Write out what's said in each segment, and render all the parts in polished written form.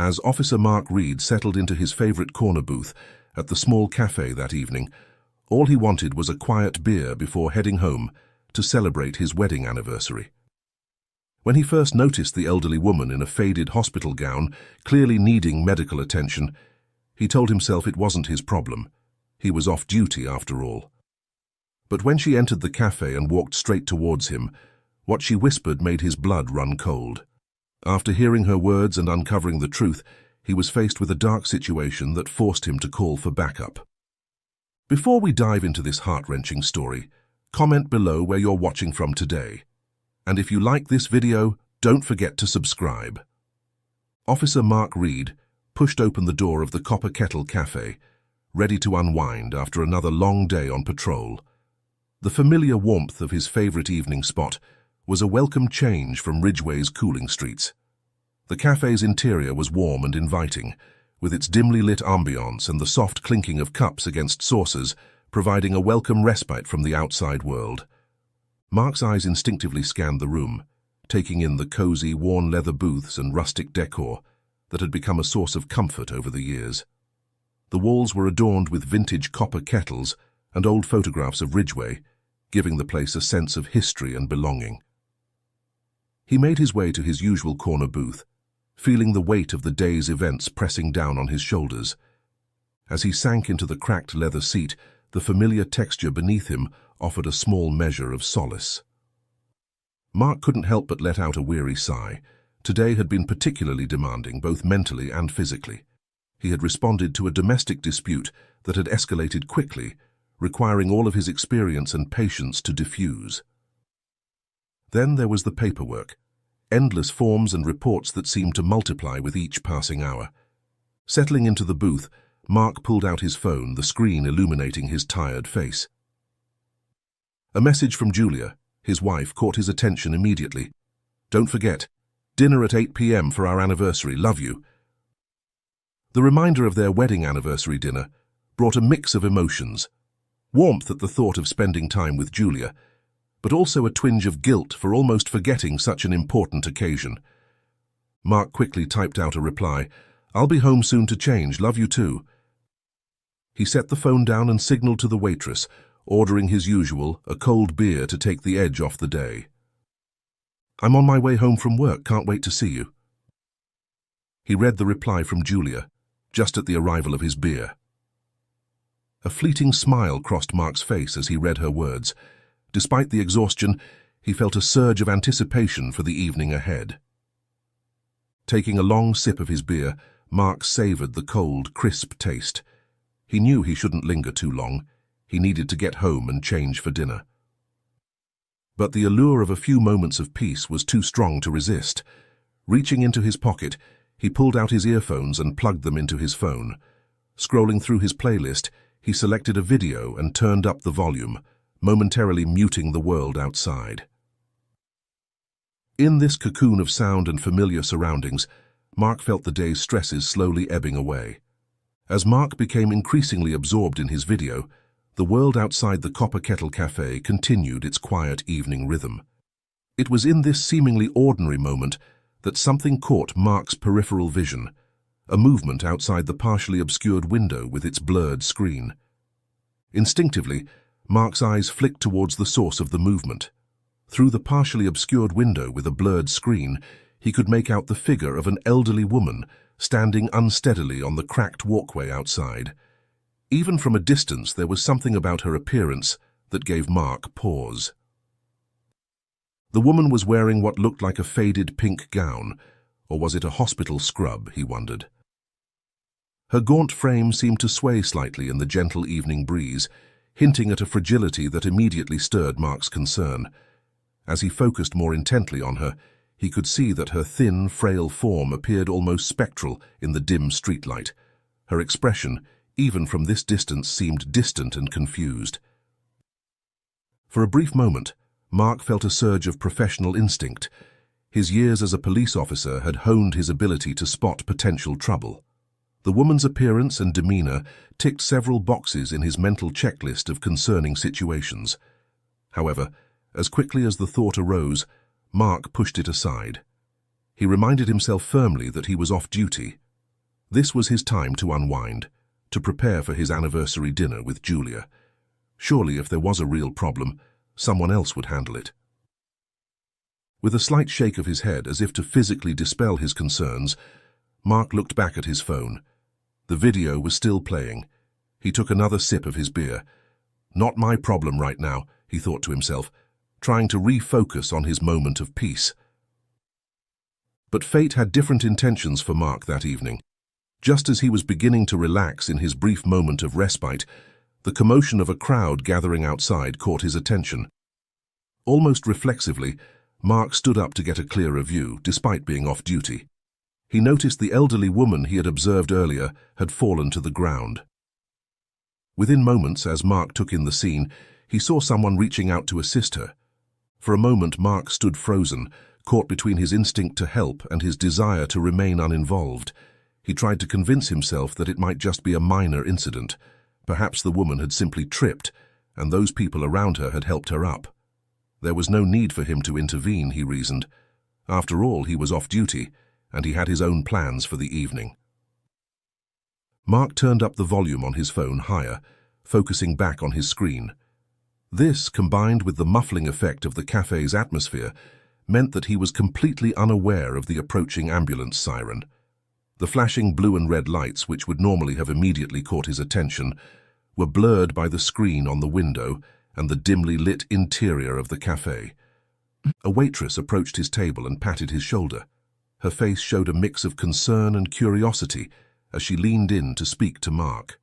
As Officer Mark Reed settled into his favorite corner booth at the small cafe that evening, all he wanted was a quiet beer before heading home to celebrate his wedding anniversary. When he first noticed the elderly woman in a faded hospital gown, clearly needing medical attention, he told himself it wasn't his problem. He was off duty after all. But when she entered the cafe and walked straight towards him, what she whispered made his blood run cold. After hearing her words and uncovering the truth, he was faced with a dark situation that forced him to call for backup. Before we dive into this heart-wrenching story, comment below where you're watching from today. And if you like this video, don't forget to subscribe. Officer Mark Reed pushed open the door of the Copper Kettle Cafe, ready to unwind after another long day on patrol. The familiar warmth of his favorite evening spot was a welcome change from Ridgeway's cooling streets. The cafe's interior was warm and inviting, with its dimly lit ambiance and the soft clinking of cups against saucers providing a welcome respite from the outside world. Mark's eyes instinctively scanned the room, taking in the cozy, worn leather booths and rustic decor that had become a source of comfort over the years. The walls were adorned with vintage copper kettles and old photographs of Ridgeway, giving the place a sense of history and belonging. He made his way to his usual corner booth, feeling the weight of the day's events pressing down on his shoulders. As he sank into the cracked leather seat, the familiar texture beneath him offered a small measure of solace. Mark couldn't help but let out a weary sigh. Today had been particularly demanding, both mentally and physically. He had responded to a domestic dispute that had escalated quickly, requiring all of his experience and patience to diffuse. Then there was the paperwork, endless forms and reports that seemed to multiply with each passing hour. Settling into the booth, Mark pulled out his phone, the screen illuminating his tired face. A message from Julia, his wife, caught his attention immediately. "Don't forget, dinner at 8 p.m. for our anniversary, love you." The reminder of their wedding anniversary dinner brought a mix of emotions, warmth at the thought of spending time with Julia, but also a twinge of guilt for almost forgetting such an important occasion. Mark quickly typed out a reply, "I'll be home soon to change, love you too." He set the phone down and signaled to the waitress, ordering his usual, a cold beer to take the edge off the day. "I'm on my way home from work, can't wait to see you." He read the reply from Julia, just at the arrival of his beer. A fleeting smile crossed Mark's face as he read her words. Despite the exhaustion, he felt a surge of anticipation for the evening ahead. Taking a long sip of his beer, Mark savored the cold, crisp taste. He knew he shouldn't linger too long. He needed to get home and change for dinner. But the allure of a few moments of peace was too strong to resist. Reaching into his pocket, he pulled out his earphones and plugged them into his phone. Scrolling through his playlist, he selected a video and turned up the volume, momentarily muting the world outside. In this cocoon of sound and familiar surroundings, Mark felt the day's stresses slowly ebbing away. As Mark became increasingly absorbed in his video, the world outside the Copper Kettle Cafe continued its quiet evening rhythm. It was in this seemingly ordinary moment that something caught Mark's peripheral vision, a movement outside the partially obscured window with its blurred screen. Instinctively, Mark's eyes flicked towards the source of the movement. Through the partially obscured window with a blurred screen, he could make out the figure of an elderly woman standing unsteadily on the cracked walkway outside. Even from a distance, there was something about her appearance that gave Mark pause. The woman was wearing what looked like a faded pink gown, or was it a hospital scrub, he wondered. Her gaunt frame seemed to sway slightly in the gentle evening breeze, hinting at a fragility that immediately stirred Mark's concern. As he focused more intently on her, he could see that her thin, frail form appeared almost spectral in the dim streetlight. Her expression, even from this distance, seemed distant and confused. For a brief moment, Mark felt a surge of professional instinct. His years as a police officer had honed his ability to spot potential trouble. The woman's appearance and demeanor ticked several boxes in his mental checklist of concerning situations. However, as quickly as the thought arose, Mark pushed it aside. He reminded himself firmly that he was off duty, This was his time to unwind, to prepare for his anniversary dinner with Julia. Surely, if there was a real problem, someone else would handle it. With a slight shake of his head, as if to physically dispel his concerns, Mark looked back at his phone. The video was still playing. He took another sip of his beer. Not my problem right now, he thought to himself, trying to refocus on his moment of peace. But fate had different intentions for Mark that evening. Just as he was beginning to relax in his brief moment of respite, the commotion of a crowd gathering outside caught his attention. Almost reflexively, Mark stood up to get a clearer view, despite being off duty. He noticed the elderly woman he had observed earlier had fallen to the ground. Within moments, as Mark took in the scene, he saw someone reaching out to assist her. For a moment, Mark stood frozen, caught between his instinct to help and his desire to remain uninvolved. He tried to convince himself that it might just be a minor incident. Perhaps the woman had simply tripped, and those people around her had helped her up. There was no need for him to intervene, he reasoned. After all, he was off duty, and he had his own plans for the evening. Mark turned up the volume on his phone higher, focusing back on his screen. This, combined with the muffling effect of the cafe's atmosphere, meant that he was completely unaware of the approaching ambulance siren. The flashing blue and red lights, which would normally have immediately caught his attention, were blurred by the screen on the window and the dimly lit interior of the cafe. A waitress approached his table and patted his shoulder. Her face showed a mix of concern and curiosity as she leaned in to speak to Mark.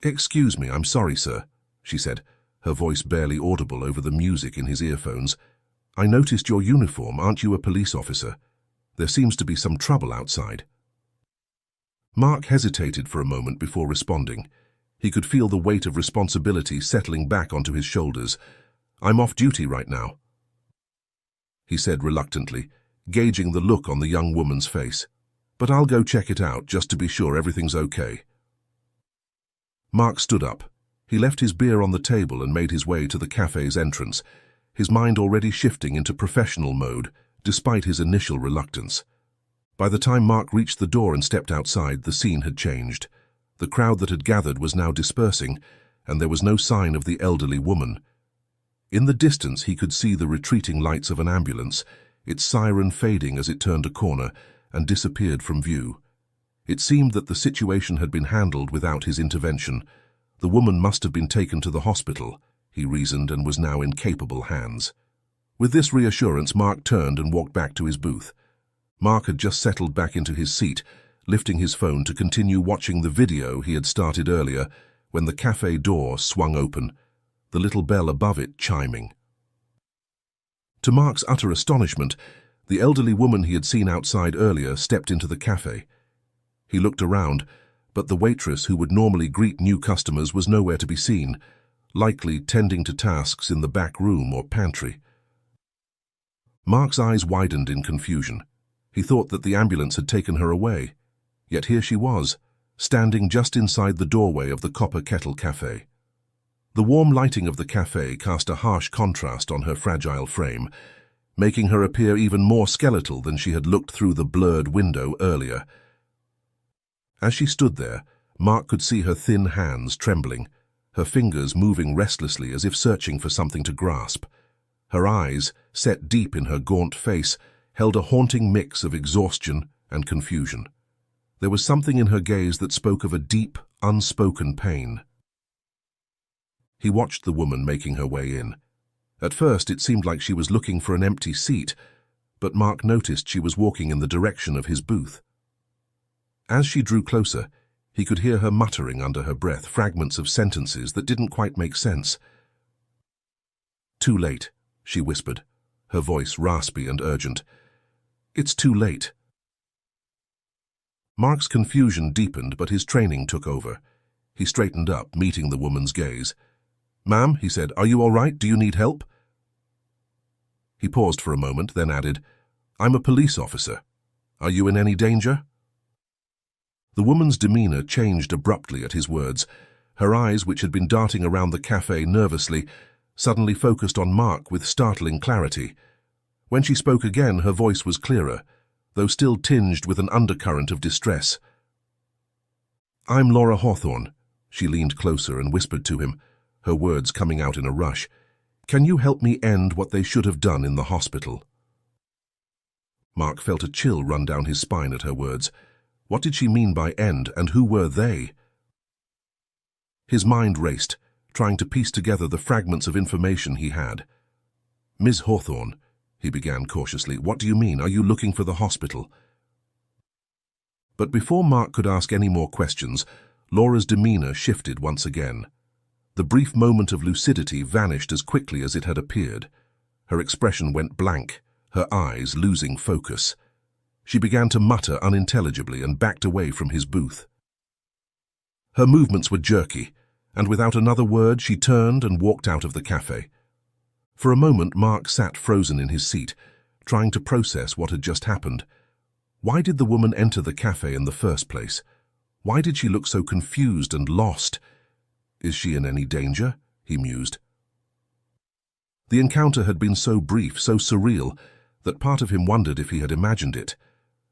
"Excuse me, I'm sorry, sir," she said, her voice barely audible over the music in his earphones. "I noticed your uniform. Aren't you a police officer? There seems to be some trouble outside." Mark hesitated for a moment before responding. He could feel the weight of responsibility settling back onto his shoulders. "I'm off duty right now," he said reluctantly, gauging the look on the young woman's face. "But I'll go check it out just to be sure everything's okay." Mark stood up. He left his beer on the table and made his way to the cafe's entrance, his mind already shifting into professional mode, despite his initial reluctance. By the time Mark reached the door and stepped outside, the scene had changed. The crowd that had gathered was now dispersing, and there was no sign of the elderly woman. In the distance, he could see the retreating lights of an ambulance, its siren fading as it turned a corner and disappeared from view. It seemed that the situation had been handled without his intervention. The woman must have been taken to the hospital, he reasoned, and was now in capable hands. With this reassurance, Mark turned and walked back to his booth. Mark had just settled back into his seat, lifting his phone to continue watching the video he had started earlier, when the cafe door swung open, the little bell above it chiming. To Mark's utter astonishment, the elderly woman he had seen outside earlier stepped into the cafe. He looked around, but the waitress who would normally greet new customers was nowhere to be seen, likely tending to tasks in the back room or pantry. Mark's eyes widened in confusion. He thought that the ambulance had taken her away. Yet here she was, standing just inside the doorway of the Copper Kettle Cafe. The warm lighting of the cafe cast a harsh contrast on her fragile frame, making her appear even more skeletal than she had looked through the blurred window earlier. As she stood there, Mark could see her thin hands trembling, her fingers moving restlessly as if searching for something to grasp. Her eyes, set deep in her gaunt face, held a haunting mix of exhaustion and confusion. There was something in her gaze that spoke of a deep, unspoken pain. He watched the woman making her way in. At first, it seemed like she was looking for an empty seat, but Mark noticed she was walking in the direction of his booth. As she drew closer, he could hear her muttering under her breath fragments of sentences that didn't quite make sense. "Too late," she whispered, her voice raspy and urgent. "It's too late." Mark's confusion deepened, but his training took over. He straightened up, meeting the woman's gaze. "Ma'am," he said, "are you all right? Do you need help?" He paused for a moment, then added, "I'm a police officer. Are you in any danger?" The woman's demeanor changed abruptly at his words. Her eyes, which had been darting around the cafe nervously, suddenly focused on Mark with startling clarity. When she spoke again, her voice was clearer. though still tinged with an undercurrent of distress. "I'm Laura Hawthorne." She leaned closer and whispered to him, her words coming out in a rush. "Can you help me end what they should have done in the hospital?" Mark felt a chill run down his spine at her words. What did she mean by end, and who were they? His mind raced, trying to piece together the fragments of information he had. "Ms. Hawthorne," he began cautiously, "what do you mean? Are you looking for the hospital?" But before Mark could ask any more questions, Laura's demeanor shifted once again. The brief moment of lucidity vanished as quickly as it had appeared. Her expression went blank, her eyes losing focus. She began to mutter unintelligibly and backed away from his booth. Her movements were jerky, and without another word she turned and walked out of the cafe. For a moment Mark sat frozen in his seat, trying to process what had just happened. Why did the woman enter the cafe in the first place? Why did she look so confused and lost? Is she in any danger? He mused. The encounter had been so brief, so surreal, that part of him wondered if he had imagined it.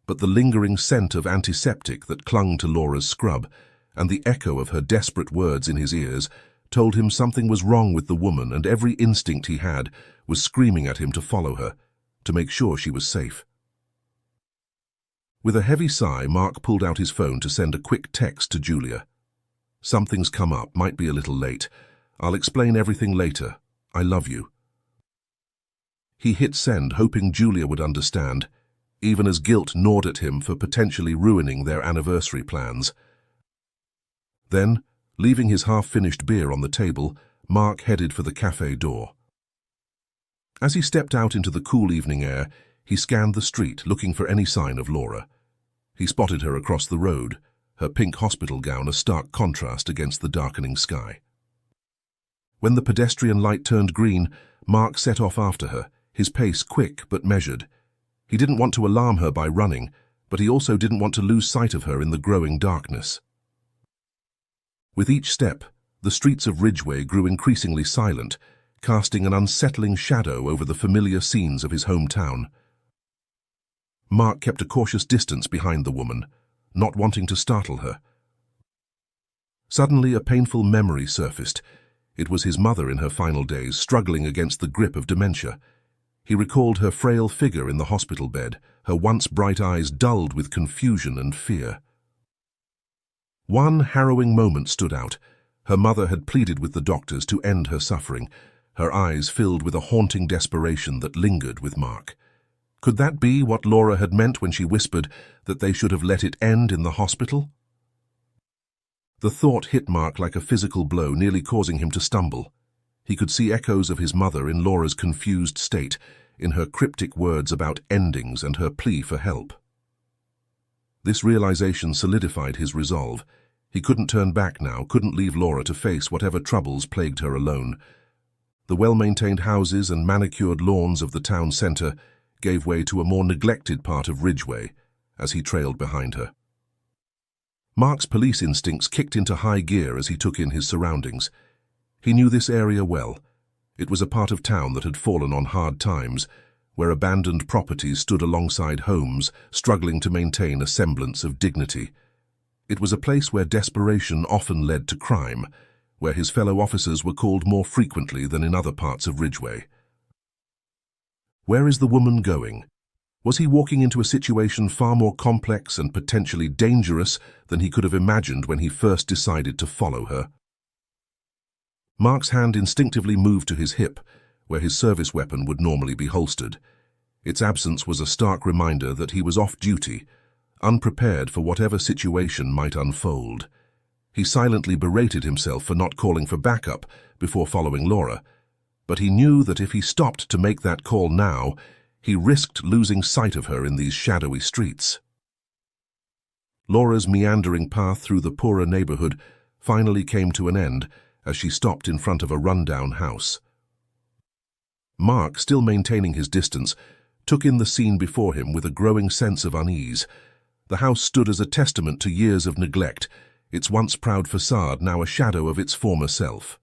But the lingering scent of antiseptic that clung to Laura's scrub, and the echo of her desperate words in his ears, told him something was wrong with the woman, and every instinct he had was screaming at him to follow her, to make sure she was safe. With a heavy sigh, Mark pulled out his phone to send a quick text to Julia. "Something's come up, might be a little late. I'll explain everything later. I love you." He hit send, hoping Julia would understand, even as guilt gnawed at him for potentially ruining their anniversary plans. Then, leaving his half-finished beer on the table, Mark headed for the cafe door. As he stepped out into the cool evening air, he scanned the street, looking for any sign of Laura. He spotted her across the road, her pink hospital gown a stark contrast against the darkening sky. When the pedestrian light turned green, Mark set off after her, his pace quick but measured. He didn't want to alarm her by running, but he also didn't want to lose sight of her in the growing darkness. With each step, the streets of Ridgeway grew increasingly silent, casting an unsettling shadow over the familiar scenes of his hometown. Mark kept a cautious distance behind the woman, not wanting to startle her. Suddenly, a painful memory surfaced. It was his mother in her final days, struggling against the grip of dementia. He recalled her frail figure in the hospital bed, her once bright eyes dulled with confusion and fear. One harrowing moment stood out. Her mother had pleaded with the doctors to end her suffering, her eyes filled with a haunting desperation that lingered with Mark. Could that be what Laura had meant when she whispered that they should have let it end in the hospital? The thought hit Mark like a physical blow, nearly causing him to stumble. He could see echoes of his mother in Laura's confused state, in her cryptic words about endings and her plea for help. This realization solidified his resolve. He couldn't turn back now, couldn't leave Laura to face whatever troubles plagued her alone. The well-maintained houses and manicured lawns of the town centre gave way to a more neglected part of Ridgeway as he trailed behind her. Mark's police instincts kicked into high gear as he took in his surroundings. He knew this area well. It was a part of town that had fallen on hard times, where abandoned properties stood alongside homes, struggling to maintain a semblance of dignity. It was a place where desperation often led to crime, where his fellow officers were called more frequently than in other parts of Ridgeway. Where is the woman going? Was he walking into a situation far more complex and potentially dangerous than he could have imagined when he first decided to follow her? Mark's hand instinctively moved to his hip, where his service weapon would normally be holstered. Its absence was a stark reminder that he was off duty, unprepared for whatever situation might unfold. He silently berated himself for not calling for backup before following Laura, but he knew that if he stopped to make that call now, he risked losing sight of her in these shadowy streets. Laura's meandering path through the poorer neighborhood finally came to an end as she stopped in front of a rundown house. Mark, still maintaining his distance, took in the scene before him with a growing sense of unease. The house stood as a testament to years of neglect, its once proud facade now a shadow of its former self.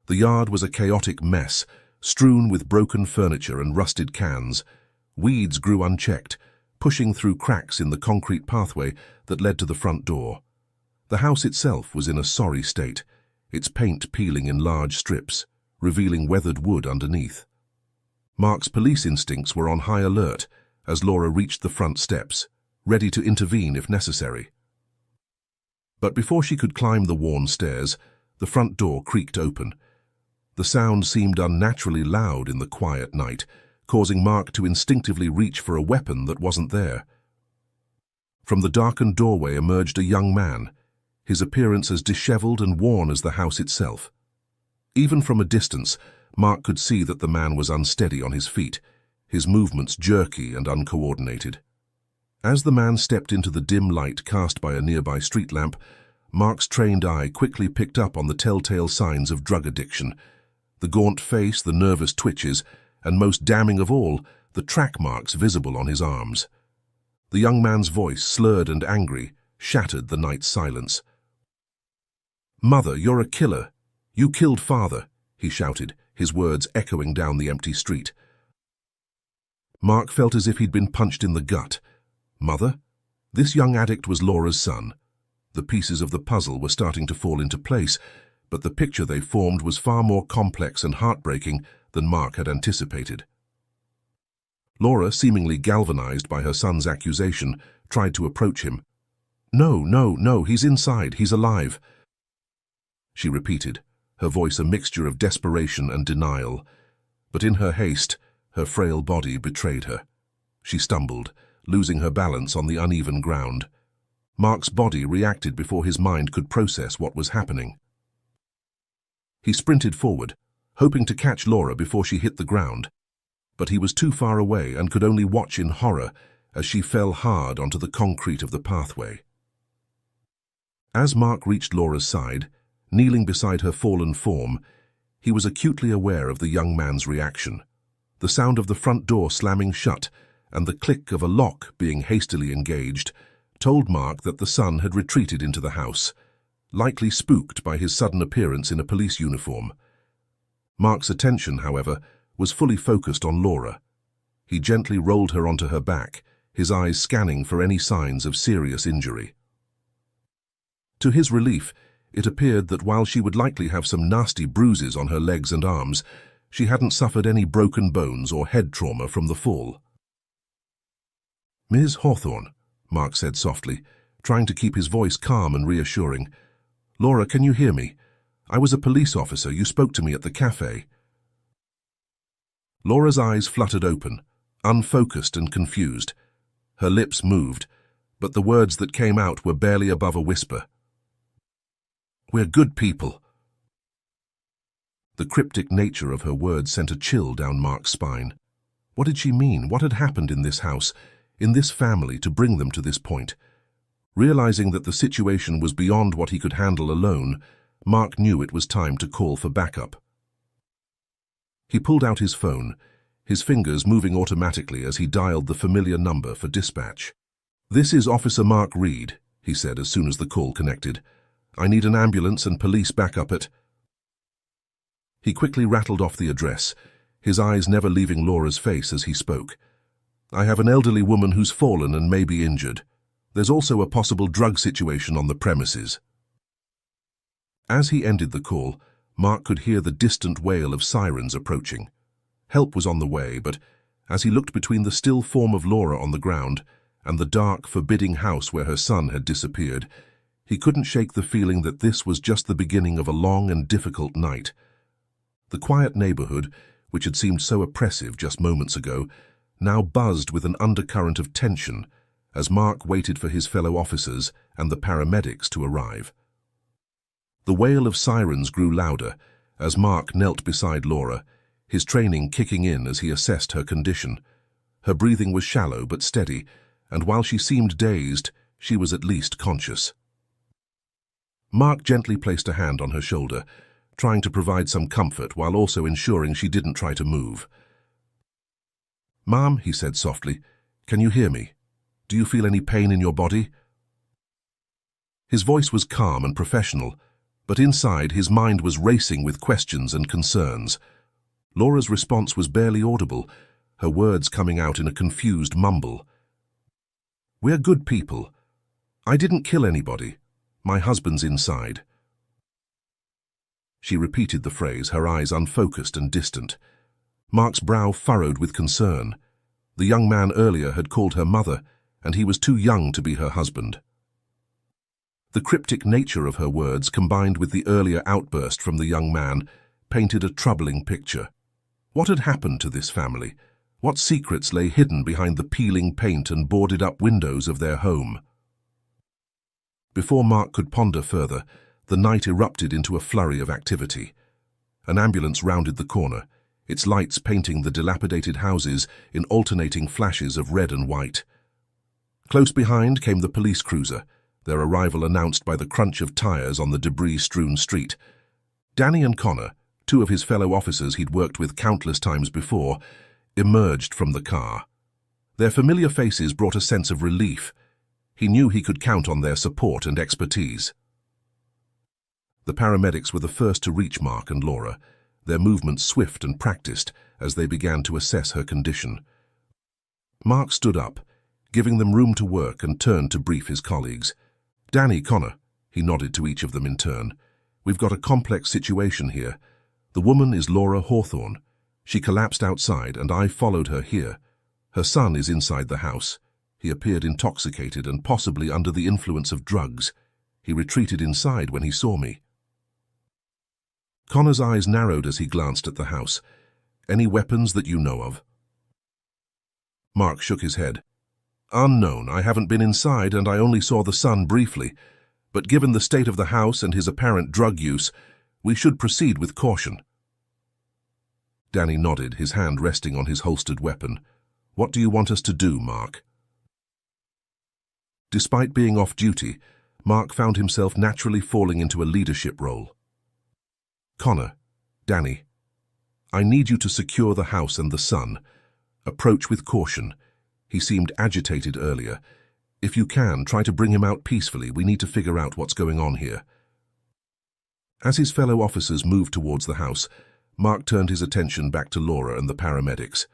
The yard was a chaotic mess, strewn with broken furniture and rusted cans. Weeds grew unchecked, pushing through cracks in the concrete pathway that led to the front door. The house itself was in a sorry state, its paint peeling in large strips, revealing weathered wood underneath. Mark's police instincts were on high alert as Laura reached the front steps, ready to intervene if necessary. But before she could climb the worn stairs, the front door creaked open. The sound seemed unnaturally loud in the quiet night, causing Mark to instinctively reach for a weapon that wasn't there. From the darkened doorway emerged a young man, his appearance as disheveled and worn as the house itself. Even from a distance, Mark could see that the man was unsteady on his feet, his movements jerky and uncoordinated. As the man stepped into the dim light cast by a nearby street lamp, Mark's trained eye quickly picked up on the telltale signs of drug addiction: the gaunt face, the nervous twitches, and most damning of all, the track marks visible on his arms. The young man's voice, slurred and angry, shattered the night's silence. "Mother, you're a killer. You killed father," he shouted, his words echoing down the empty street. Mark felt as if he'd been punched in the gut. Mother? This young addict was Laura's son. The pieces of the puzzle were starting to fall into place, but the picture they formed was far more complex and heartbreaking than Mark had anticipated. Laura, seemingly galvanized by her son's accusation, tried to approach him. No, he's inside, he's alive," she repeated, her voice a mixture of desperation and denial. But in her haste, her frail body betrayed her. She stumbled, losing her balance on the uneven ground. Mark's body reacted before his mind could process what was happening. He sprinted forward, hoping to catch Laura before she hit the ground, but he was too far away and could only watch in horror as she fell hard onto the concrete of the pathway. As Mark reached Laura's side, kneeling beside her fallen form, he was acutely aware of the young man's reaction. The sound of the front door slamming shut and the click of a lock being hastily engaged told Mark that the son had retreated into the house, likely spooked by his sudden appearance in a police uniform. Mark's attention, however, was fully focused on Laura. He gently rolled her onto her back, his eyes scanning for any signs of serious injury. To his relief, it appeared that while she would likely have some nasty bruises on her legs and arms, she hadn't suffered any broken bones or head trauma from the fall. "Ms. Hawthorne," Mark said softly, trying to keep his voice calm and reassuring. "Laura, can you hear me? I was a police officer. You spoke to me at the cafe." Laura's eyes fluttered open, unfocused and confused. Her lips moved, but the words that came out were barely above a whisper. "We're good people." The cryptic nature of her words sent a chill down Mark's spine. What did she mean? What had happened in this house, in this family, to bring them to this point? Realizing that the situation was beyond what he could handle alone, Mark knew it was time to call for backup. He pulled out his phone, his fingers moving automatically as he dialed the familiar number for dispatch. "This is Officer Mark Reed," he said as soon as the call connected. "I need an ambulance and police backup at—" He quickly rattled off the address, his eyes never leaving Laura's face as he spoke. "I have an elderly woman who's fallen and may be injured. There's also a possible drug situation on the premises." As he ended the call, Mark could hear the distant wail of sirens approaching. Help was on the way, but as he looked between the still form of Laura on the ground and the dark, forbidding house where her son had disappeared, he couldn't shake the feeling that this was just the beginning of a long and difficult night. The quiet neighborhood, which had seemed so oppressive just moments ago, now buzzed with an undercurrent of tension as Mark waited for his fellow officers and the paramedics to arrive. The wail of sirens grew louder as Mark knelt beside Laura, his training kicking in as he assessed her condition. Her breathing was shallow but steady, and while she seemed dazed, she was at least conscious. Mark gently placed a hand on her shoulder, trying to provide some comfort while also ensuring she didn't try to move. "Ma'am," he said softly, "can you hear me? Do you feel any pain in your body?" His voice was calm and professional, but inside his mind was racing with questions and concerns. Laura's response was barely audible, her words coming out in a confused mumble. We're good people. I didn't kill anybody. My husband's inside. She repeated the phrase, her eyes unfocused and distant. Mark's brow furrowed with concern. The young man earlier had called her mother, and he was too young to be her husband. The cryptic nature of her words, combined with the earlier outburst from the young man, painted a troubling picture. What had happened to this family? What secrets lay hidden behind the peeling paint and boarded-up windows of their home? Before Mark could ponder further, the night erupted into a flurry of activity. An ambulance rounded the corner, its lights painting the dilapidated houses in alternating flashes of red and white. Close behind came the police cruiser, their arrival announced by the crunch of tires on the debris-strewn street. Danny and Connor, two of his fellow officers he'd worked with countless times before, emerged from the car. Their familiar faces brought a sense of relief. He knew he could count on their support and expertise. The paramedics were the first to reach Mark and Laura, their movements swift and practiced as they began to assess her condition. Mark stood up, giving them room to work, and turned to brief his colleagues. "Danny, Connor," he nodded to each of them in turn. "We've got a complex situation here. The woman is Laura Hawthorne. She collapsed outside, and I followed her here. Her son is inside the house. He appeared intoxicated and possibly under the influence of drugs. He retreated inside when he saw me." Connor's eyes narrowed as he glanced at the house. "Any weapons that you know of?" Mark shook his head. "Unknown. I haven't been inside, and I only saw the son briefly. But given the state of the house and his apparent drug use, we should proceed with caution." Danny nodded, his hand resting on his holstered weapon. "What do you want us to do, Mark?" Despite being off duty, Mark found himself naturally falling into a leadership role. "Connor, Danny, I need you to secure the house and the son. Approach with caution. He seemed agitated earlier. If you can, try to bring him out peacefully. We need to figure out what's going on here." As his fellow officers moved towards the house, Mark turned his attention back to Laura and the paramedics.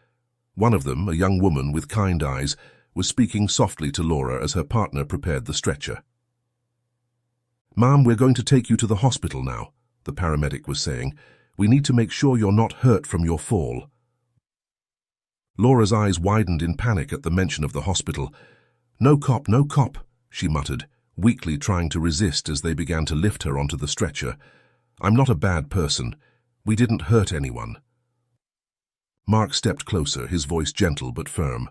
One of them, a young woman with kind eyes, was speaking softly to Laura as her partner prepared the stretcher. "Ma'am, we're going to take you to the hospital now," the paramedic was saying. "We need to make sure you're not hurt from your fall." Laura's eyes widened in panic at the mention of the hospital. No cop," she muttered, weakly trying to resist as they began to lift her onto the stretcher. "I'm not a bad person. We didn't hurt anyone." Mark stepped closer, his voice gentle but firm.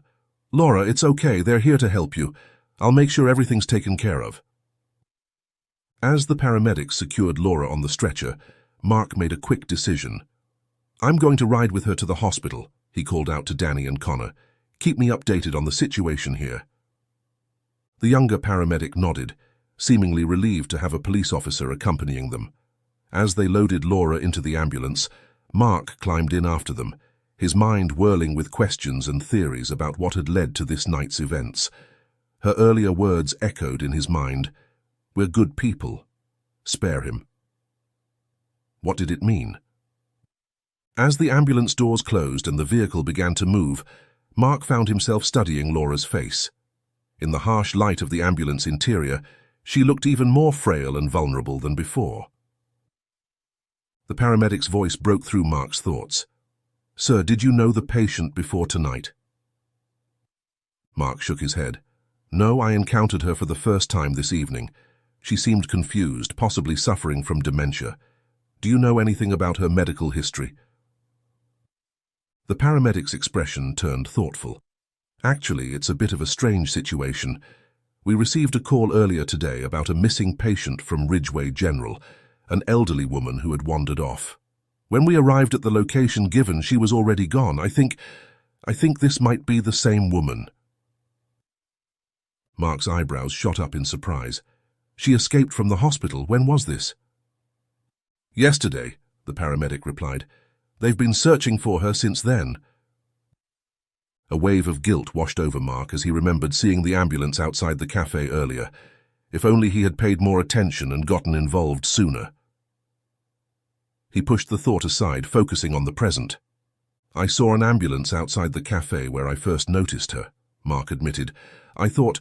"Laura, it's okay. They're here to help you. I'll make sure everything's taken care of." As the paramedics secured Laura on the stretcher, Mark made a quick decision. "I'm going to ride with her to the hospital," he called out to Danny and Connor. "Keep me updated on the situation here." The younger paramedic nodded, seemingly relieved to have a police officer accompanying them. As they loaded Laura into the ambulance, Mark climbed in after them, his mind whirling with questions and theories about what had led to this night's events. Her earlier words echoed in his mind. "We're good people. Spare him." What did it mean? As the ambulance doors closed and the vehicle began to move, Mark found himself studying Laura's face. In the harsh light of the ambulance interior, she looked even more frail and vulnerable than before. The paramedic's voice broke through Mark's thoughts. "Sir, did you know the patient before tonight?" Mark shook his head. "No, I encountered her for the first time this evening. She seemed confused, possibly suffering from dementia. Do you know anything about her medical history?" The paramedic's expression turned thoughtful. "Actually, it's a bit of a strange situation. We received a call earlier today about a missing patient from Ridgeway General, an elderly woman who had wandered off. When we arrived at the location given, she was already gone. I think this might be the same woman." Mark's eyebrows shot up in surprise. "She escaped from the hospital. When was this?" "Yesterday," the paramedic replied. "They've been searching for her since then." A wave of guilt washed over Mark as he remembered seeing the ambulance outside the cafe earlier. If only he had paid more attention and gotten involved sooner. He pushed the thought aside, focusing on the present. "I saw an ambulance outside the cafe where I first noticed her," Mark admitted. "I thought,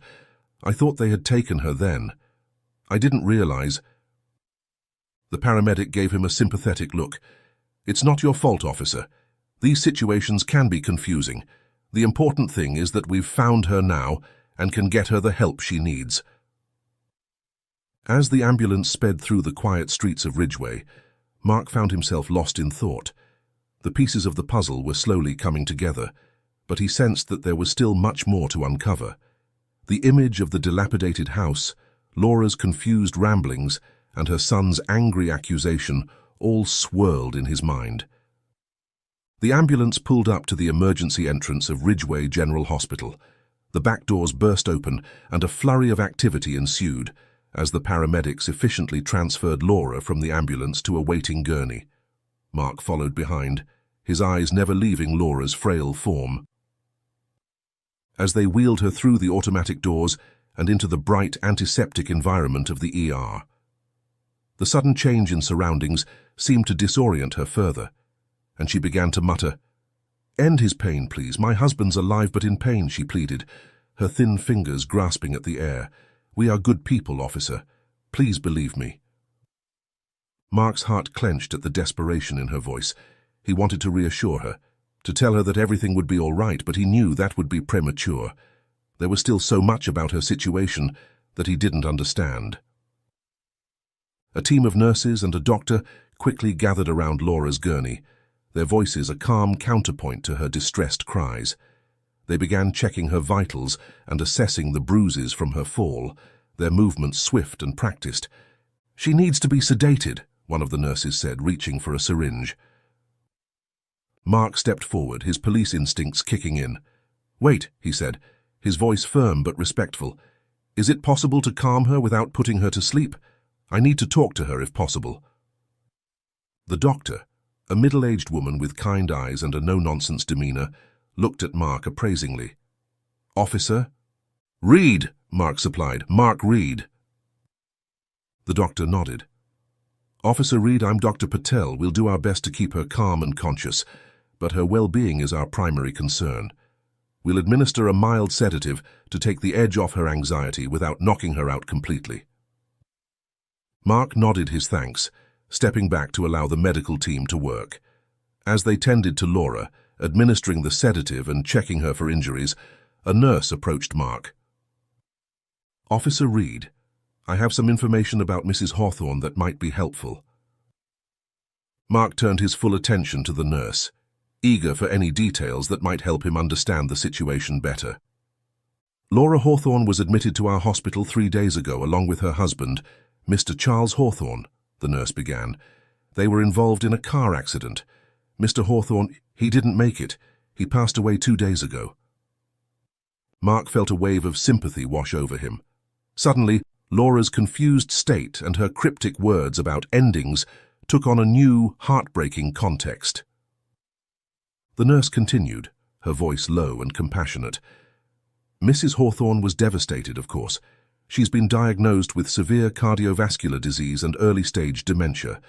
I thought they had taken her then. I didn't realize. The paramedic gave him a sympathetic look. It's not your fault, officer. These situations can be confusing. The important thing is that we've found her now and can get her the help she needs. As the ambulance sped through the quiet streets of Ridgeway, Mark found himself lost in thought. The pieces of the puzzle were slowly coming together, but he sensed that there was still much more to uncover. The image of the dilapidated house, Laura's confused ramblings, and her son's angry accusation all swirled in his mind. The ambulance pulled up to the emergency entrance of Ridgeway General Hospital. The back doors burst open, and a flurry of activity ensued as the paramedics efficiently transferred Laura from the ambulance to a waiting gurney. Mark followed behind, his eyes never leaving Laura's frail form. As they wheeled her through the automatic doors and into the bright antiseptic environment of the ER, the sudden change in surroundings seemed to disorient her further, and she began to mutter, "End his pain, please. My husband's alive but in pain," she pleaded, her thin fingers grasping at the air. "We are good people, officer. Please believe me." Mark's heart clenched at the desperation in her voice. He wanted to reassure her, to tell her that everything would be all right, but he knew that would be premature. There was still so much about her situation that he didn't understand. A team of nurses and a doctor quickly gathered around Laura's gurney, their voices a calm counterpoint to her distressed cries. They began checking her vitals and assessing the bruises from her fall, their movements swift and practiced. "She needs to be sedated," one of the nurses said, reaching for a syringe. Mark stepped forward, his police instincts kicking in. "Wait," he said, his voice firm but respectful. "Is it possible to calm her without putting her to sleep? I need to talk to her if possible." The doctor, a middle-aged woman with kind eyes and a no-nonsense demeanor, looked at Mark appraisingly. "Officer?" "Reed," Mark supplied. "Mark Reed." The doctor nodded. "Officer Reed, I'm Dr. Patel. We'll do our best to keep her calm and conscious, but her well-being is our primary concern. We'll administer a mild sedative to take the edge off her anxiety without knocking her out completely." Mark nodded his thanks, stepping back to allow the medical team to work. As they tended to Laura, administering the sedative and checking her for injuries, a nurse approached Mark. "Officer Reed, I have some information about Mrs. Hawthorne that might be helpful." Mark turned his full attention to the nurse, eager for any details that might help him understand the situation better. "Laura Hawthorne was admitted to our hospital 3 days ago along with her husband, Mr. Charles Hawthorne," the nurse began. "They were involved in a car accident. Mr. Hawthorne, he didn't make it. He passed away 2 days ago." Mark felt a wave of sympathy wash over him. Suddenly, Laura's confused state and her cryptic words about endings took on a new, heartbreaking context. The nurse continued, her voice low and compassionate. "Mrs. Hawthorne was devastated, of course. She's been diagnosed with severe cardiovascular disease and early-stage dementia.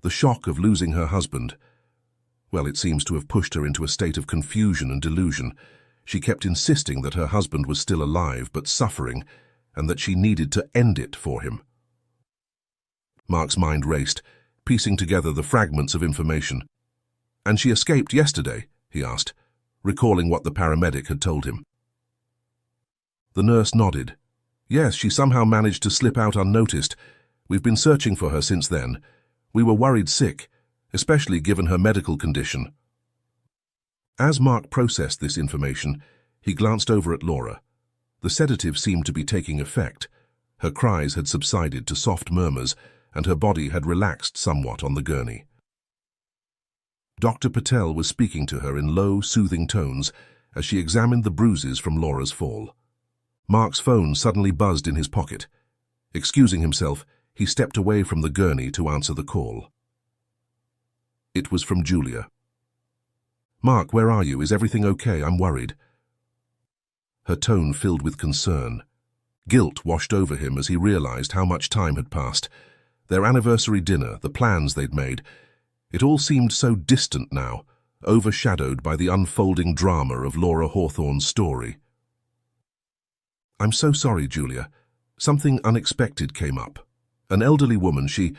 The shock of losing her husband, well, it seems to have pushed her into a state of confusion and delusion. She kept insisting that her husband was still alive but suffering, and that she needed to end it for him." Mark's mind raced, piecing together the fragments of information. "And she escaped yesterday?" he asked, recalling what the paramedic had told him. The nurse nodded. "Yes, she somehow managed to slip out unnoticed. We've been searching for her since then. We were worried sick, especially given her medical condition." As Mark processed this information, he glanced over at Laura. The sedative seemed to be taking effect. Her cries had subsided to soft murmurs, and her body had relaxed somewhat on the gurney. Dr. Patel was speaking to her in low, soothing tones as she examined the bruises from Laura's fall. Mark's phone suddenly buzzed in his pocket. Excusing himself, he stepped away from the gurney to answer the call. It was from Julia. "Mark, where are you? Is everything okay? I'm worried." Her tone filled with concern. Guilt washed over him as he realized how much time had passed. Their anniversary dinner, the plans they'd made, it all seemed so distant now, overshadowed by the unfolding drama of Laura Hawthorne's story. I'm so sorry, Julia. Something unexpected came up. An elderly woman, she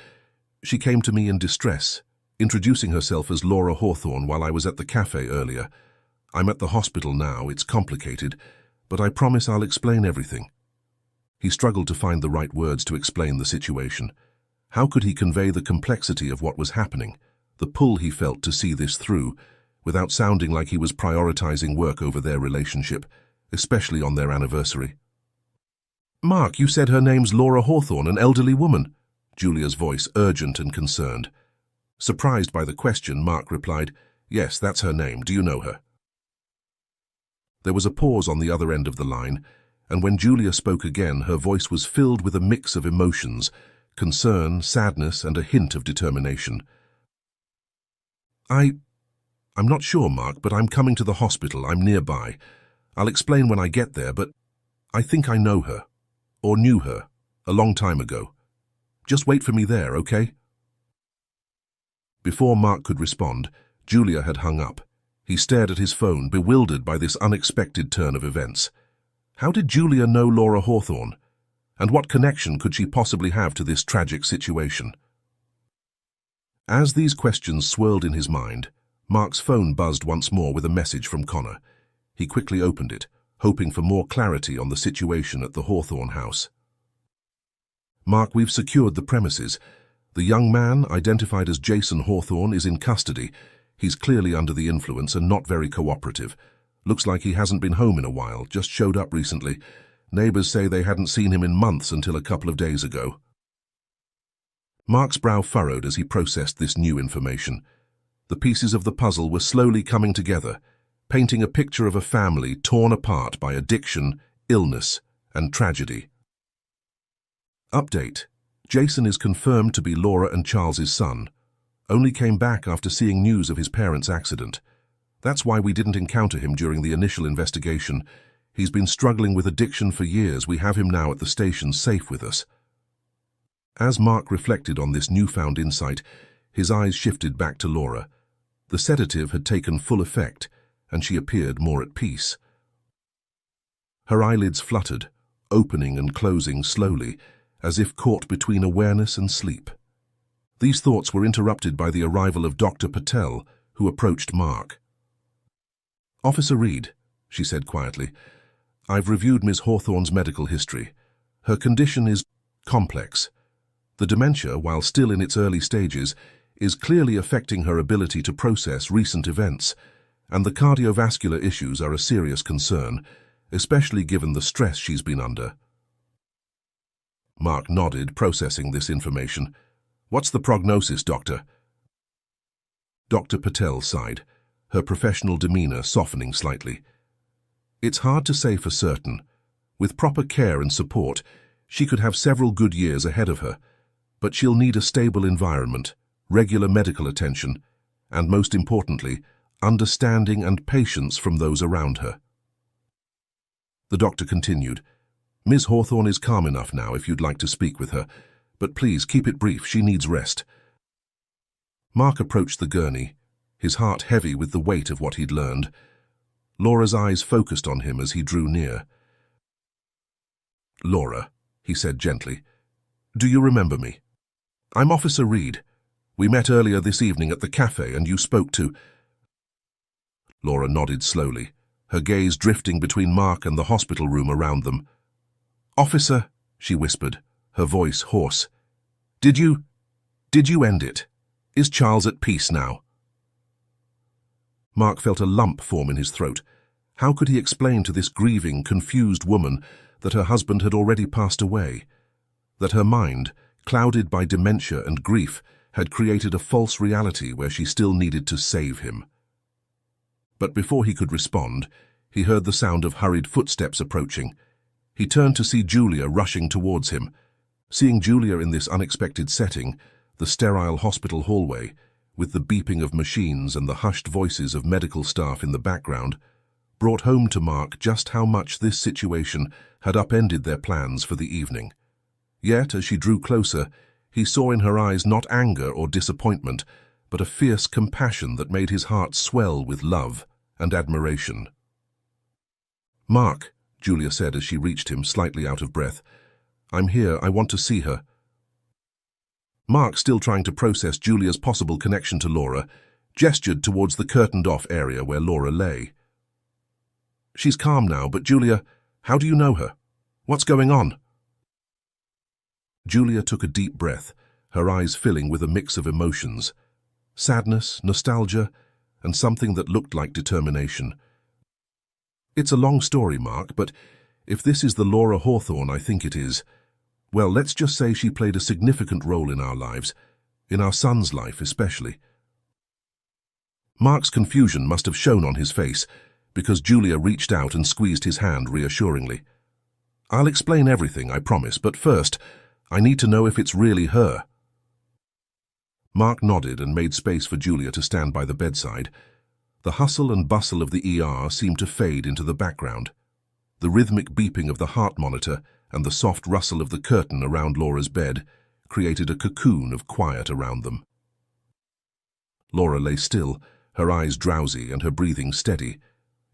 came to me in distress, introducing herself as Laura Hawthorne while I was at the cafe earlier. I'm at the hospital now, it's complicated, but I promise I'll explain everything. He struggled to find the right words to explain the situation. How could he convey the complexity of what was happening, the pull he felt to see this through, without sounding like he was prioritizing work over their relationship, especially on their anniversary? Mark, you said her name's Laura Hawthorne, an elderly woman. Julia's voice urgent and concerned. Surprised by the question, Mark replied, Yes, that's her name. Do you know her? There was a pause on the other end of the line, and when Julia spoke again, her voice was filled with a mix of emotions, concern, sadness, and a hint of determination. I'm not sure, Mark, but I'm coming to the hospital. I'm nearby. I'll explain when I get there, but I think I know her, or knew her, a long time ago. Just wait for me there, okay? Before Mark could respond, Julia had hung up. He stared at his phone, bewildered by this unexpected turn of events. How did Julia know Laura Hawthorne? And what connection could she possibly have to this tragic situation? As these questions swirled in his mind, Mark's phone buzzed once more with a message from Connor. He quickly opened it, hoping for more clarity on the situation at the Hawthorne house. Mark, we've secured the premises. The young man, identified as Jason Hawthorne, is in custody. He's clearly under the influence and not very cooperative. Looks like he hasn't been home in a while, just showed up recently. Neighbors say they hadn't seen him in months until a couple of days ago. Mark's brow furrowed as he processed this new information. The pieces of the puzzle were slowly coming together, painting a picture of a family torn apart by addiction, illness, and tragedy. Update. Jason is confirmed to be Laura and Charles's son. Only came back after seeing news of his parents' accident. That's why we didn't encounter him during the initial investigation. He's been struggling with addiction for years. We have him now at the station, safe with us. As Mark reflected on this newfound insight, his eyes shifted back to Laura. The sedative had taken full effect, and she appeared more at peace. Her eyelids fluttered, opening and closing slowly, as if caught between awareness and sleep. These thoughts were interrupted by the arrival of Dr. Patel, who approached Mark. "Officer Reed," she said quietly, "I've reviewed Ms. Hawthorne's medical history. Her condition is complex. The dementia, while still in its early stages, is clearly affecting her ability to process recent events, and the cardiovascular issues are a serious concern, especially given the stress she's been under." Mark nodded, processing this information. "What's the prognosis, Doctor?" Dr. Patel sighed, her professional demeanor softening slightly. "It's hard to say for certain. With proper care and support, she could have several good years ahead of her, but she'll need a stable environment, regular medical attention, and most importantly, understanding and patience from those around her." The doctor continued, "Ms. Hawthorne is calm enough now if you'd like to speak with her, but please keep it brief, she needs rest." Mark approached the gurney, his heart heavy with the weight of what he'd learned. Laura's eyes focused on him as he drew near. "Laura," he said gently, "do you remember me? I'm Officer Reed. We met earlier this evening at the cafe and you spoke to—" Laura nodded slowly, her gaze drifting between Mark and the hospital room around them. "Officer," she whispered, her voice hoarse, Did you end it? Is Charles at peace now?" Mark felt a lump form in his throat. How could he explain to this grieving, confused woman that her husband had already passed away? That her mind, clouded by dementia and grief, had created a false reality where she still needed to save him. But before he could respond, he heard the sound of hurried footsteps approaching. He turned to see Julia rushing towards him. Seeing Julia in this unexpected setting, the sterile hospital hallway, with the beeping of machines and the hushed voices of medical staff in the background, brought home to Mark just how much this situation had upended their plans for the evening. Yet, as she drew closer, he saw in her eyes not anger or disappointment, but a fierce compassion that made his heart swell with love and admiration. "Mark," Julia said as she reached him, slightly out of breath. "I'm here. I want to see her." Mark, still trying to process Julia's possible connection to Laura, gestured towards the curtained-off area where Laura lay. "She's calm now, but Julia, how do you know her? What's going on?" Julia took a deep breath, her eyes filling with a mix of emotions. Sadness, nostalgia, and something that looked like determination. "It's a long story, Mark, but if this is the Laura Hawthorne I think it is, well, let's just say she played a significant role in our lives, in our son's life especially." Mark's confusion must have shown on his face, because Julia reached out and squeezed his hand reassuringly. "I'll explain everything, I promise, but first, I need to know if it's really her." Mark nodded and made space for Julia to stand by the bedside. The hustle and bustle of the ER seemed to fade into the background. The rhythmic beeping of the heart monitor and the soft rustle of the curtain around Laura's bed created a cocoon of quiet around them. Laura lay still, her eyes drowsy and her breathing steady.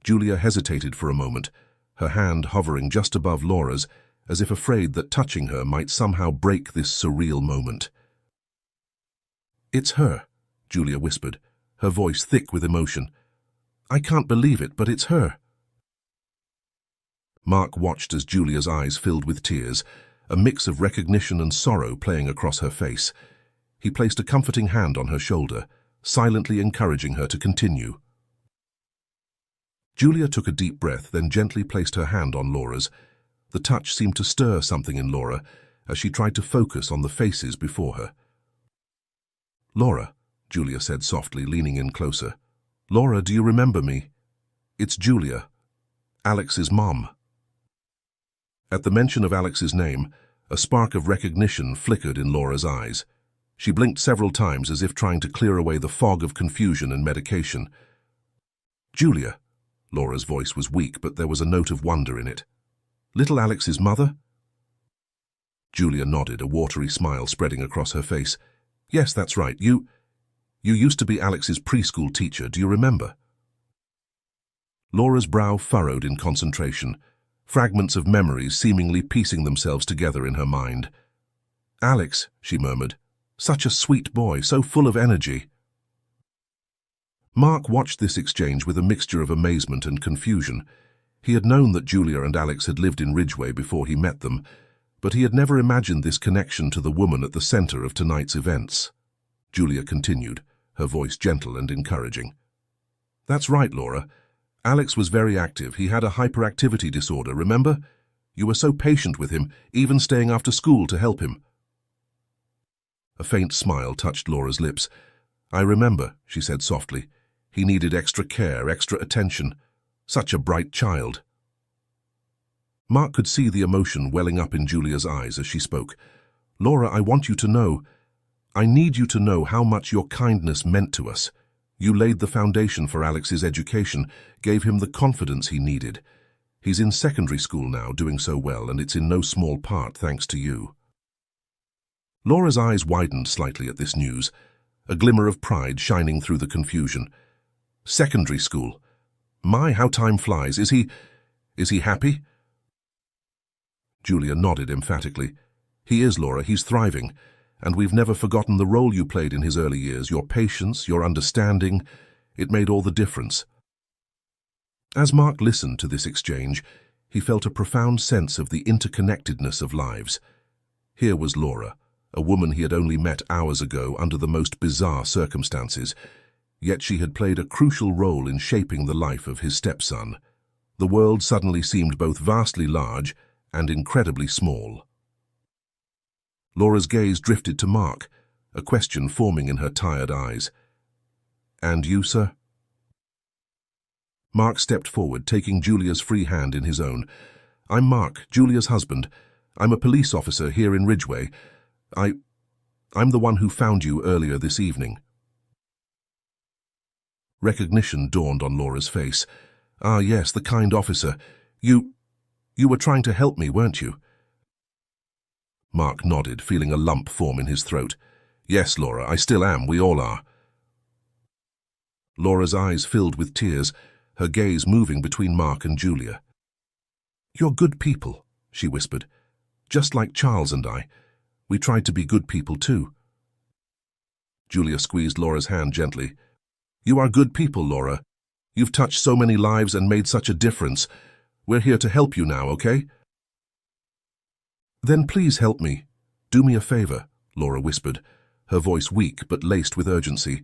Julia hesitated for a moment, her hand hovering just above Laura's, as if afraid that touching her might somehow break this surreal moment. "It's her," Julia whispered, her voice thick with emotion. "I can't believe it, but it's her." Mark watched as Julia's eyes filled with tears, a mix of recognition and sorrow playing across her face. He placed a comforting hand on her shoulder, silently encouraging her to continue. Julia took a deep breath, then gently placed her hand on Laura's. The touch seemed to stir something in Laura as she tried to focus on the faces before her. "Laura," Julia said softly, leaning in closer. "Laura, do you remember me? It's Julia, Alex's mom." At the mention of Alex's name, a spark of recognition flickered in Laura's eyes. She blinked several times as if trying to clear away the fog of confusion and medication. "Julia," Laura's voice was weak, but there was a note of wonder in it. "Little Alex's mother?" Julia nodded, a watery smile spreading across her face. "Yes, that's right. You used to be Alex's preschool teacher, do you remember?" Laura's brow furrowed in concentration, fragments of memories seemingly piecing themselves together in her mind. "Alex," she murmured, "such a sweet boy, so full of energy." Mark watched this exchange with a mixture of amazement and confusion. He had known that Julia and Alex had lived in Ridgeway before he met them, but he had never imagined this connection to the woman at the center of tonight's events. Julia continued, her voice gentle and encouraging. "That's right, Laura. Alex was very active. He had a hyperactivity disorder, remember? You were so patient with him, even staying after school to help him." A faint smile touched Laura's lips. "I remember," she said softly. "He needed extra care, extra attention. Such a bright child." Mark could see the emotion welling up in Julia's eyes as she spoke. "Laura, I want you to know. I need you to know how much your kindness meant to us. You laid the foundation for Alex's education, gave him the confidence he needed. He's in secondary school now, doing so well, and it's in no small part thanks to you." Laura's eyes widened slightly at this news, a glimmer of pride shining through the confusion. "Secondary school? My, how time flies. Is he happy?" Julia nodded emphatically. "He is, Laura. He's thriving. And we've never forgotten the role you played in his early years, your patience, your understanding. It made all the difference." As Mark listened to this exchange, he felt a profound sense of the interconnectedness of lives. Here was Laura, a woman he had only met hours ago under the most bizarre circumstances, yet she had played a crucial role in shaping the life of his stepson. The world suddenly seemed both vastly large and incredibly small. Laura's gaze drifted to Mark, a question forming in her tired eyes. "And you, sir?" Mark stepped forward, taking Julia's free hand in his own. "I'm Mark, Julia's husband. I'm a police officer here in Ridgeway. I'm the one who found you earlier this evening." Recognition dawned on Laura's face. "Ah, yes, the kind officer. You were trying to help me, weren't you?" Mark nodded, feeling a lump form in his throat. "Yes, Laura, I still am. We all are." Laura's eyes filled with tears, her gaze moving between Mark and Julia. "You're good people," she whispered. "Just like Charles and I. We tried to be good people too." Julia squeezed Laura's hand gently. "You are good people, Laura. You've touched so many lives and made such a difference. We're here to help you now, okay?" "Then please help me. Do me a favor," Laura whispered, her voice weak but laced with urgency.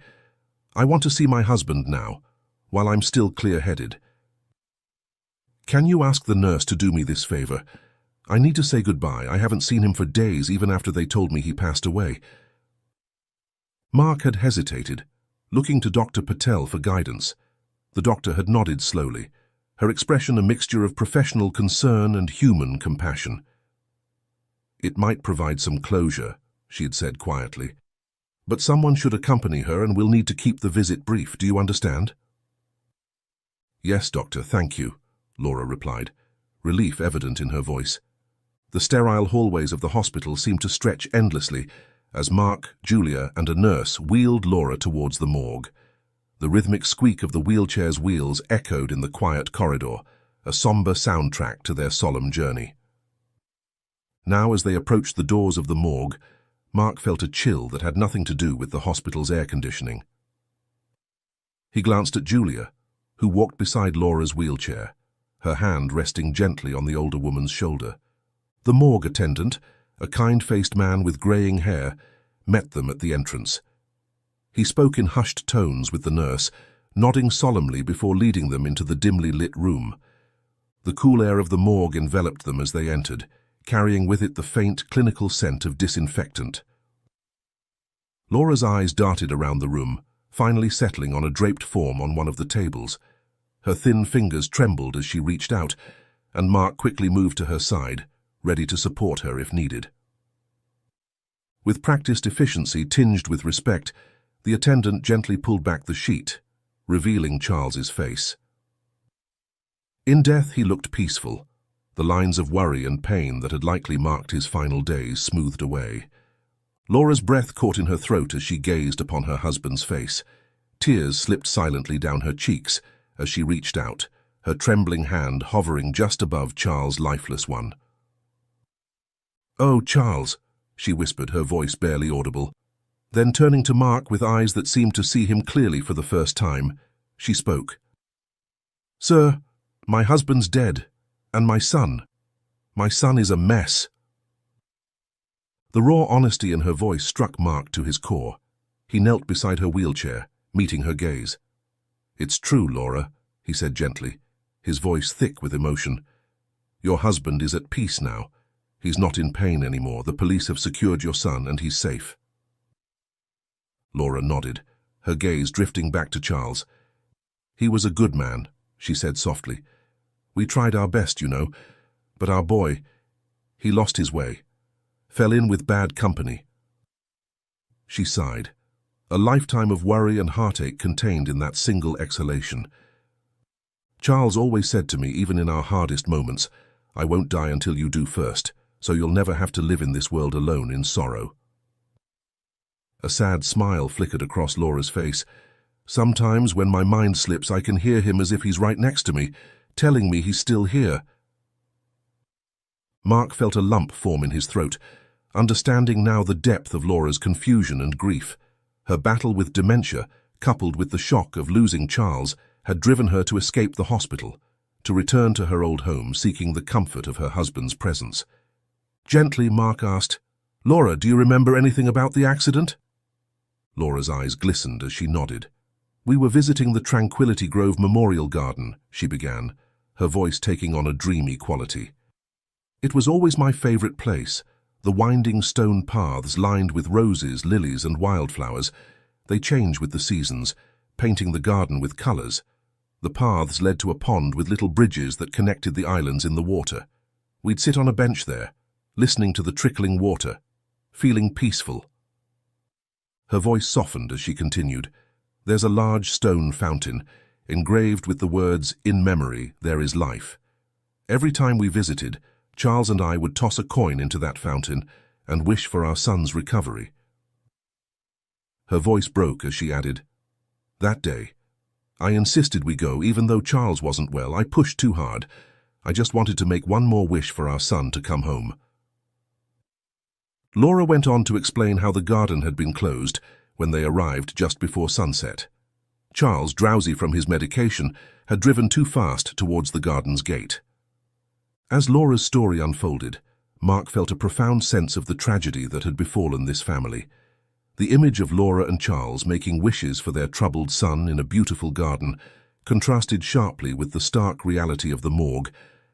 "I want to see my husband now, while I'm still clear-headed. Can you ask the nurse to do me this favor? I need to say goodbye. I haven't seen him for days, even after they told me he passed away." Mark had hesitated, looking to Dr. Patel for guidance. The doctor had nodded slowly, her expression a mixture of professional concern and human compassion. "It might provide some closure," she had said quietly. "But someone should accompany her, and we'll need to keep the visit brief. Do you understand?" "Yes, doctor, thank you," Laura replied, relief evident in her voice. The sterile hallways of the hospital seemed to stretch endlessly as Mark, Julia, and a nurse wheeled Laura towards the morgue. The rhythmic squeak of the wheelchair's wheels echoed in the quiet corridor, a somber soundtrack to their solemn journey. Now, as they approached the doors of the morgue, Mark felt a chill that had nothing to do with the hospital's air conditioning. He glanced at Julia, who walked beside Laura's wheelchair, her hand resting gently on the older woman's shoulder. The morgue attendant, a kind-faced man with greying hair, met them at the entrance. He spoke in hushed tones with the nurse, nodding solemnly before leading them into the dimly lit room. The cool air of the morgue enveloped them as they entered, carrying with it the faint, clinical scent of disinfectant. Laura's eyes darted around the room, finally settling on a draped form on one of the tables. Her thin fingers trembled as she reached out, and Mark quickly moved to her side, ready to support her if needed. With practiced efficiency tinged with respect, the attendant gently pulled back the sheet, revealing Charles's face. In death he looked peaceful, the lines of worry and pain that had likely marked his final days smoothed away. Laura's breath caught in her throat as she gazed upon her husband's face. Tears slipped silently down her cheeks as she reached out, her trembling hand hovering just above Charles' lifeless one. "Oh, Charles," she whispered, her voice barely audible. Then, turning to Mark with eyes that seemed to see him clearly for the first time, she spoke. "Sir, my husband's dead, and my son. My son is a mess." The raw honesty in her voice struck Mark to his core. He knelt beside her wheelchair, meeting her gaze. "It's true, Laura," he said gently, his voice thick with emotion. "Your husband is at peace now. He's not in pain anymore. The police have secured your son, and he's safe." Laura nodded, her gaze drifting back to Charles. "He was a good man," she said softly. "We tried our best, you know, but our boy, he lost his way, fell in with bad company." She sighed, a lifetime of worry and heartache contained in that single exhalation. "Charles always said to me, even in our hardest moments, 'I won't die until you do first, so you'll never have to live in this world alone in sorrow.'" A sad smile flickered across Laura's face. "Sometimes when my mind slips, I can hear him as if he's right next to me, telling me he's still here." Mark felt a lump form in his throat, understanding now the depth of Laura's confusion and grief. Her battle with dementia, coupled with the shock of losing Charles, had driven her to escape the hospital, to return to her old home, seeking the comfort of her husband's presence. Gently, Mark asked, "Laura, do you remember anything about the accident?" Laura's eyes glistened as she nodded. "We were visiting the Tranquility Grove Memorial Garden," she began, her voice taking on a dreamy quality. "It was always my favorite place, the winding stone paths lined with roses, lilies, and wildflowers. They change with the seasons, painting the garden with colors. The paths led to a pond with little bridges that connected the islands in the water. We'd sit on a bench there, listening to the trickling water, feeling peaceful." Her voice softened as she continued. "There's a large stone fountain, engraved with the words, 'In memory, there is life.' Every time we visited, Charles and I would toss a coin into that fountain and wish for our son's recovery." Her voice broke as she added, "That day, I insisted we go even though Charles wasn't well. I pushed too hard. I just wanted to make one more wish for our son to come home." Laura went on to explain how the garden had been closed when they arrived just before sunset. Charles, drowsy from his medication, had driven too fast towards the garden's gate. As Laura's story unfolded, Mark felt a profound sense of the tragedy that had befallen this family. The image of Laura and Charles making wishes for their troubled son in a beautiful garden contrasted sharply with the stark reality of the morgue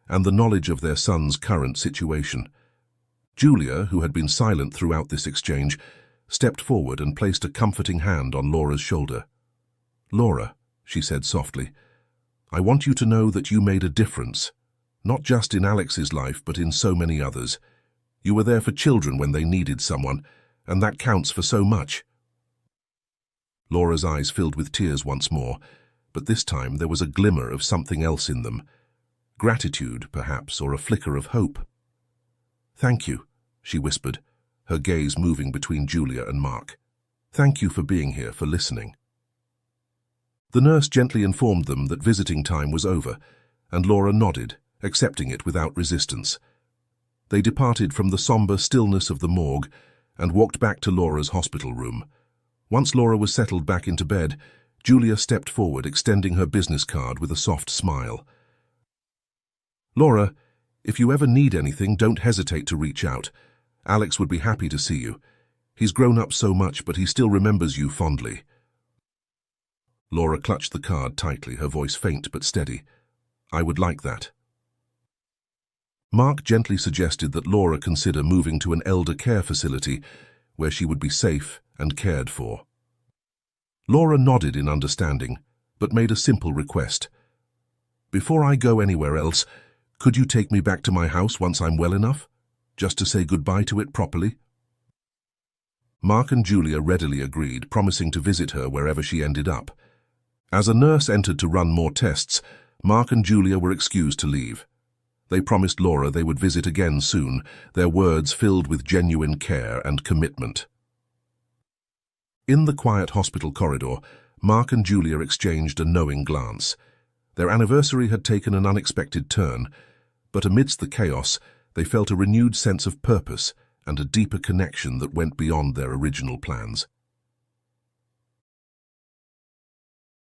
and the knowledge of their son's current situation. Julia, who had been silent throughout this exchange, stepped forward and placed a comforting hand on Laura's shoulder. "Laura," she said softly, "I want you to know that you made a difference, not just in Alex's life but in so many others. You were there for children when they needed someone, and that counts for so much." Laura's eyes filled with tears once more, but this time there was a glimmer of something else in them. Gratitude, perhaps, or a flicker of hope. "Thank you," she whispered, her gaze moving between Julia and Mark. "Thank you for being here, for listening." The nurse gently informed them that visiting time was over, and Laura nodded, accepting it without resistance. They departed from the somber stillness of the morgue and walked back to Laura's hospital room. Once Laura was settled back into bed, Julia stepped forward, extending her business card with a soft smile. "Laura, if you ever need anything, don't hesitate to reach out. Alex would be happy to see you. He's grown up so much, but he still remembers you fondly." Laura clutched the card tightly, her voice faint but steady. "I would like that." Mark gently suggested that Laura consider moving to an elder care facility where she would be safe and cared for. Laura nodded in understanding, but made a simple request. "Before I go anywhere else, could you take me back to my house once I'm well enough, just to say goodbye to it properly?" Mark and Julia readily agreed, promising to visit her wherever she ended up. As a nurse entered to run more tests, Mark and Julia were excused to leave. They promised Laura they would visit again soon, their words filled with genuine care and commitment. In the quiet hospital corridor, Mark and Julia exchanged a knowing glance. Their anniversary had taken an unexpected turn, but amidst the chaos, they felt a renewed sense of purpose and a deeper connection that went beyond their original plans.